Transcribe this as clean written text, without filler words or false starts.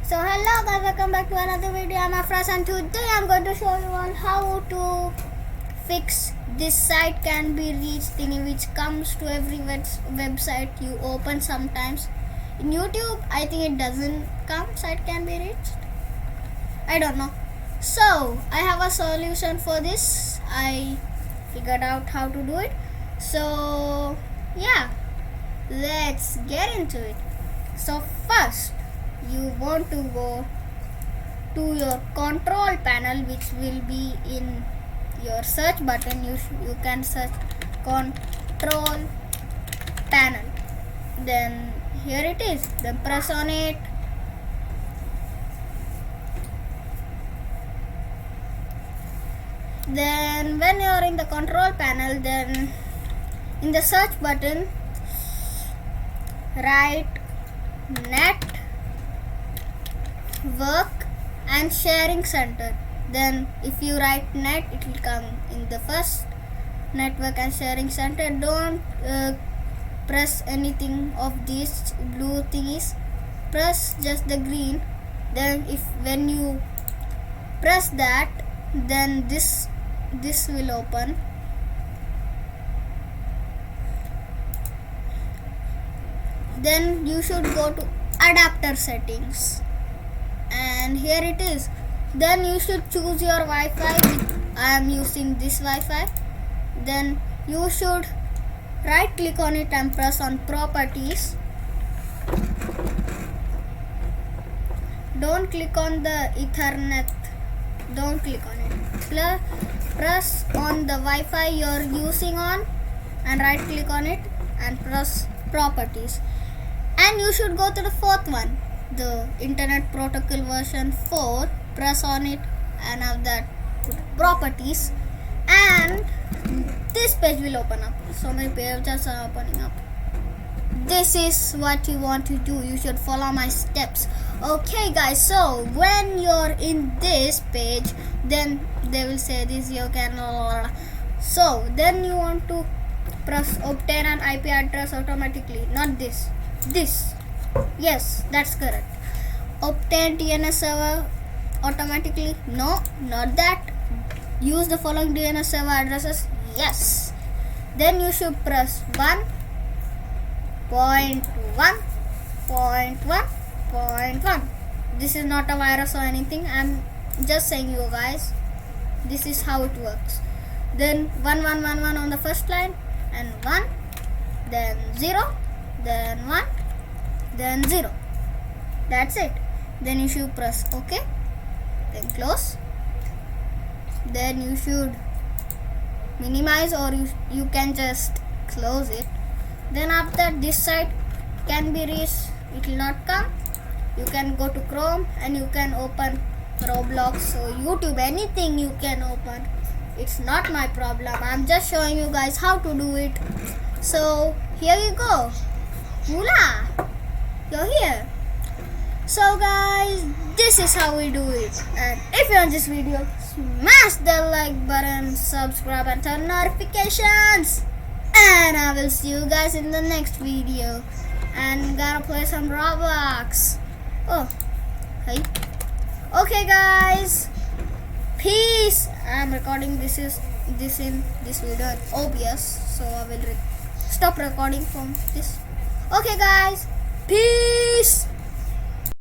So hello guys, welcome back to another video. I'm Afras and today I'm going to show you on how to fix this site can be reached thingy which comes to every website you open sometimes. In YouTube I think it doesn't come, site can be reached. I don't know. So I have a solution for this. I figured out how to do it. So yeah, let's get into it. So first you want to go to your control panel, which will be in your search button. You can search control panel, then here it is, then press on it. Then when you are in the control panel, then in the search button write network and sharing center. Then if you write net, it will come in the first, network and sharing center. Don't press anything of these blue thingies, press just the green. Then when you press that, then this will open. Then you should go to adapter settings, and here it is. Then you should choose your Wi-Fi. I am using this Wi-Fi. Then you should right click on it and press on properties. Don't click on the Ethernet, don't click on it. Press on the Wi-Fi you're using on and right click on it and press properties. And you should go to the fourth one, the Internet Protocol version 4. Press on it and have that properties, and this page will open up. So many pages are opening up. This is what you want to do. You should follow my steps. Okay guys, so when you're in this page, then they will say this you can. So then you want to press obtain an IP address automatically, not this. Yes, that's correct. Obtain DNS server automatically, no, not that. Use the following DNS server addresses, yes. Then you should press 1.1.1.1. This is not a virus or anything, I'm just saying you guys, this is how it works. Then 1111 on the first line, and 1, then 0, then 1, then 0. That's it. Then you should press OK, then close. Then you should minimize, or you can just close it. Then after this site can be reached, it will not come. You can go to Chrome and you can open Roblox or YouTube, anything you can open. It's not my problem, I'm just showing you guys how to do it. So here you go. Mula, you're here. So guys, this is how we do it. And if you want this video, smash the like button, subscribe and turn notifications. And I will see you guys in the next video. And gonna play some Roblox. Oh, hey. Okay guys, peace. I'm recording this in this video in OBS, so I will stop recording from this. Okay guys, peace.